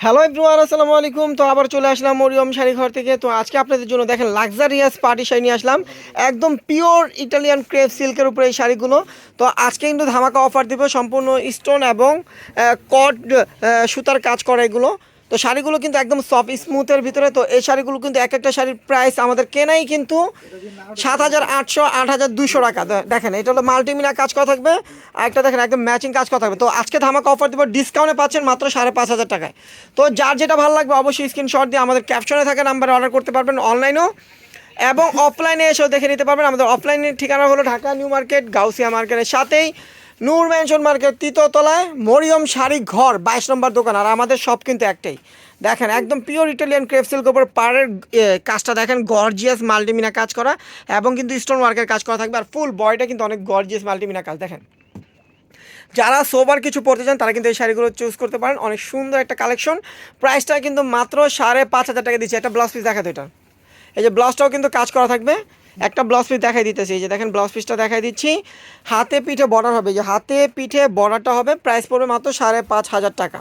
Hello everyone, আসসালামু আলাইকুম। তো আবার চলে আসলাম মরিয়ম শাড়ি ঘর থেকে। তো আজকে আপনাদের জন্য দেখেন লাক্সারিয়াস পার্টি শাড়ি নিয়ে আসলাম, একদম পিওর ইটালিয়ান ক্রেপ সিল্কের উপরে এই শাড়িগুলো। তো আজকে কিন্তু ধামাকা অফার দিব, সম্পূর্ণ স্টোন এবং কট সুতার কাজ করা এগুলো। তো শাড়িগুলো কিন্তু একদম সফট স্মুথের ভিতরে। তো এই শাড়িগুলো কিন্তু এক একটা শাড়ির প্রাইস আমাদের কেনাই কিন্তু 7,800 8,200 টাকা। দেখেন এটা হলো মাল্টিমিনা কাজ করা থাকবে, আর একটা দেখেন একদম ম্যাচিং কাজ করা থাকবে। তো আজকে ধামাকা অফার দিব, ডিসকাউন্টে পাচ্ছেন মাত্র 5,500 টাকায়। তো যার যেটা ভালো লাগবে অবশ্যই স্ক্রিনশট দিয়ে আমাদের ক্যাপশনে থাকা নাম্বারে অর্ডার করতে পারবেন, অনলাইনেও এবং অফলাইনে এসেও দেখে নিতে পারবেন। আমাদের অফলাইনের ঠিকানা হলো ঢাকা নিউ মার্কেট, গাউসিয়া মার্কেটের সাথেই নূর ম্যানশন মার্কেট, তৃতীয়তলায় মরিয়ম শাড়ি ঘর 22 নম্বর দোকান। আর আমাদের সব কিন্তু একটাই। দেখেন একদম পিওর ইটালিয়ান ক্রেপ সিল্ক উপর পাড়ের কাজটা দেখেন, গর্জিয়াস মাল্টিমিনা কাজ করা এবং কিন্তু স্টোন ওয়ার্কের কাজ করা থাকবে। আর ফুল বডিটা কিন্তু অনেক গর্জিয়াস মাল্টিমিনা কাজ। দেখেন যারা সোবার কিছু পড়তে চান তারা কিন্তু এই শাড়িগুলো চুজ করতে পারেন, অনেক সুন্দর একটা কালেকশন। প্রাইসটা কিন্তু মাত্র 5,500 টাকা দিচ্ছে। একটা ব্লাউজ পিস দেখাতে, এটা এই যে ব্লাউজটাও কিন্তু কাজ করা থাকবে। একটা ব্লাউজ পিস দেখাই দিতেছি, এই যে দেখেন ব্লাউজ পিসটা দেখাই দিচ্ছি। হাতে পিঠে বর্ডার হবে, যে হাতে পিঠে বর্ডারটা হবে, প্রাইস পড়বে মাত্র 5,500 টাকা।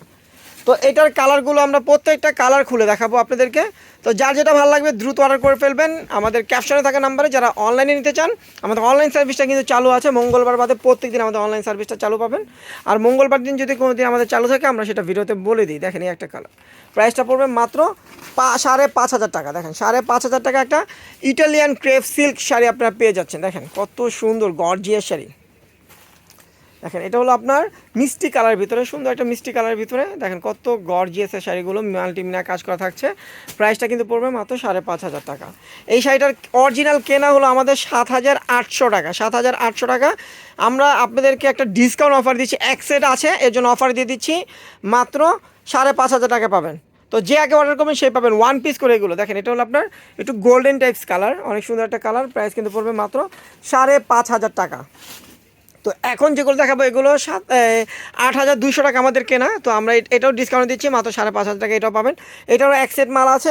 তো এটার কালারগুলো আমরা প্রত্যেকটা কালার খুলে দেখাবো আপনাদেরকে। তো যার যেটা ভালো লাগবে দ্রুত অর্ডার করে ফেলবেন আমাদের ক্যাপশনে থাকা নাম্বারে। যারা অনলাইনে নিতে চান, আমাদের অনলাইন সার্ভিসটা কিন্তু চালু আছে। মঙ্গলবার বাদে প্রত্যেক দিন আমাদের অনলাইন সার্ভিসটা চালু পাবেন। আর মঙ্গলবার দিন যদি কোনো দিন আমাদের চালু থাকে আমরা সেটা ভিডিওতে বলে দিই। দেখেন এই একটা কালার, প্রাইসটা পড়বে মাত্র 5,500 টাকা। দেখেন 5,500 টাকা একটা ইটালিয়ান ক্রেপ সিল্ক শাড়ি আপনারা পেয়ে যাচ্ছেন। দেখেন কত সুন্দর গর্জিয়াস শাড়ি। দেখেন এটা হলো আপনার মিষ্টি কালার ভিতরে, সুন্দর একটা মিষ্টি কালার ভিতরে। দেখেন কত গর্জিয়াস শাড়িগুলো, মাল্টিমিনা কাজ করা থাকছে। প্রাইসটা কিন্তু পড়বে মাত্র 5,500 টাকা। এই শাড়িটার অরিজিনাল কেনা হলো আমাদের 7,800 টাকা। 7,800 টাকা। আমরা আপনাদেরকে একটা ডিসকাউন্ট অফার দিচ্ছি, এক সেট আছে এর জন্য অফার দিয়ে দিচ্ছি, মাত্র 5,500 টাকা পাবেন। তো যে আগে অর্ডার করবেন সেই পাবেন ওয়ান পিস করে এগুলো। দেখেন এটা হলো আপনার একটু গোল্ডেন টাইপস কালার, অনেক সুন্দর একটা কালার। প্রাইস কিন্তু পড়বে মাত্র 5,500 টাকা। তো এখন যেগুলো দেখাবো এগুলো 8,200 টাকা আমাদের কেনা। তো আমরা এটাও ডিসকাউন্ট দিচ্ছি, মাত্র 5,500 টাকা এটাও পাবেন। এটারও এক সেট মাল আছে,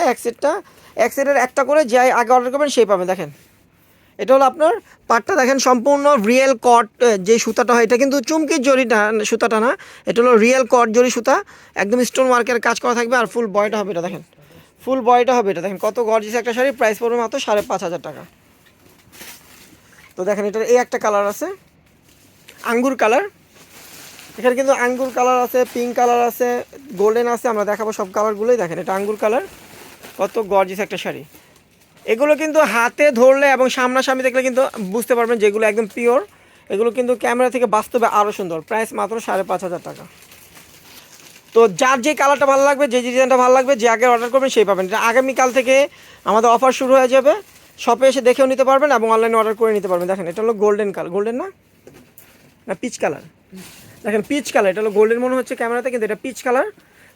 এক সেটের একটা করে যে আগে অর্ডার করবেন সেই পাবেন। দেখেন এটা হলো আপনার পাটটা, দেখেন সম্পূর্ণ রিয়েল কট যে সুতাটা হয়, এটা কিন্তু চুমকির জরিটা সুতাটা না, এটা হলো রিয়েল কট জরি সুতা, একদম স্টোন ওয়ার্কের কাজ করা থাকবে। আর ফুল বয়টা হবে এটা, দেখেন ফুল বয়টা হবে এটা। দেখেন কত গর্জিয়াস একটা শাড়ি, প্রাইস পড়বে মাত্র 5,500 টাকা। তো দেখেন এটার এই একটা কালার আছে আঙ্গুর কালার, এখানে কিন্তু আঙ্গুর কালার আছে, পিঙ্ক কালার আছে, গোল্ডেন আছে। আমরা দেখাবো সব কালারগুলোই। দেখেন এটা আঙ্গুর কালার, কত গর্জিয়াস একটা শাড়ি। এগুলো কিন্তু হাতে ধরলে এবং সামনাসামনি দেখলে কিন্তু বুঝতে পারবেন যেগুলো একদম পিওর। এগুলো কিন্তু ক্যামেরা থেকে বাস্তবে আরও সুন্দর। প্রাইস মাত্র 5,500 টাকা। তো যার যে কালারটা ভালো লাগবে, যে ডিজাইনটা ভালো লাগবে, যে আগে অর্ডার করবেন সেই পাবেন। এটা আগামীকাল থেকে আমাদের অফার শুরু হয়ে যাবে, শপে এসে দেখেও নিতে পারবেন এবং অনলাইনে অর্ডার করে নিতে পারবেন। দেখেন এটা হলো গোল্ডেন কালার, গোল্ডেন না না পিচ কালার। দেখেন পিচ কালার, এটা হলো গোল্ডেন মনে হচ্ছে ক্যামেরাতে, কিন্তু এটা পিচ কালার।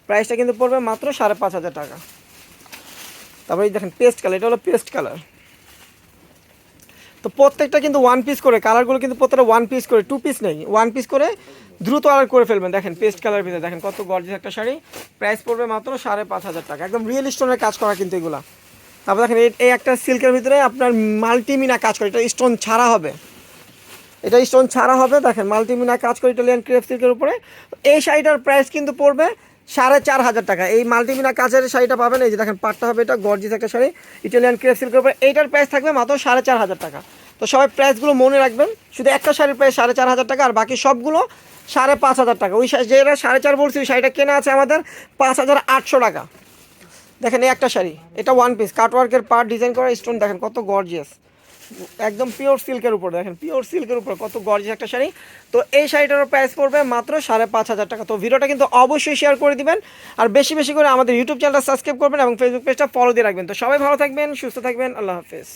প্রাইসটা কিন্তু পড়বে মাত্র 5,500 টাকা। তারপরে দেখেন পেস্ট কালার, এটা হলো পেস্ট কালার। তো প্রত্যেকটা কিন্তু ওয়ান পিস করে, কালারগুলো কিন্তু প্রত্যেকটা ওয়ান পিস করে, টু পিস নেই, ওয়ান পিস করে দ্রুত অর্ডার করে ফেলবেন। দেখেন পেস্ট কালার ভিতরে দেখেন কত গর্জিয়াস একটা শাড়ি, প্রাইস পড়বে মাত্র 5,500 টাকা। একদম রিয়েল স্টোনের কাজ করা কিন্তু এগুলা। তারপর দেখেন এই একটা সিল্কের ভিতরে আপনার মাল্টিমিনা কাজ করে, এটা স্টোন ছাড়া হবে, এটা স্টোন ছাড়া হবে। দেখেন মাল্টিমিনা কাজ করে ইটালিয়ান ক্রেপ সিল্কের উপরে। এই শাড়িটার প্রাইস কিন্তু পড়বে 4,500 টাকা। এই মাল্টিমিনা কাজের শাড়িটা পাবেন, এই যে দেখেন পাটটা হবে, এটা গর্জিয়াস একটা শাড়ি ইটালিয়ান ক্রেপ সিল্কের উপরে। এইটার প্রাইস থাকবে মাত্র 4,500 টাকা। তো সবাই প্রাইসগুলো মনে রাখবেন, শুধু একটা শাড়ির প্রাইস 4,500 টাকা, আর বাকি সবগুলো 5,500 টাকা। ওই যেটা 4,500 বলছি ওই শাড়িটা কেনা আছে আমাদের 5,800 টাকা। দেখেন এই একটা শাড়ি, এটা ওয়ান পিস কাটওয়ার্কের পার্ট ডিজাইন করা স্টোন, দেখেন কত গর্জিয়াস, একদম পিওর সিল্কের উপর। দেখেন পিওর সিল্কের উপর কত গর্জিয়াস একটা শাড়ি। তো এই শাড়িটার প্রাইস পড়বে মাত্র 5,500 টাকা। তো ভিডিওটা কিন্তু অবশ্যই শেয়ার করে দিবেন, আর বেশি বেশি করে আমাদের ইউটিউব চ্যানেলটা সাবস্ক্রাইব করবেন এবং ফেসবুক পেজটা ফলো দিয়ে রাখবেন। তো সবাই ভালো থাকবেন, সুস্থ থাকবেন, আল্লাহ হাফেজ।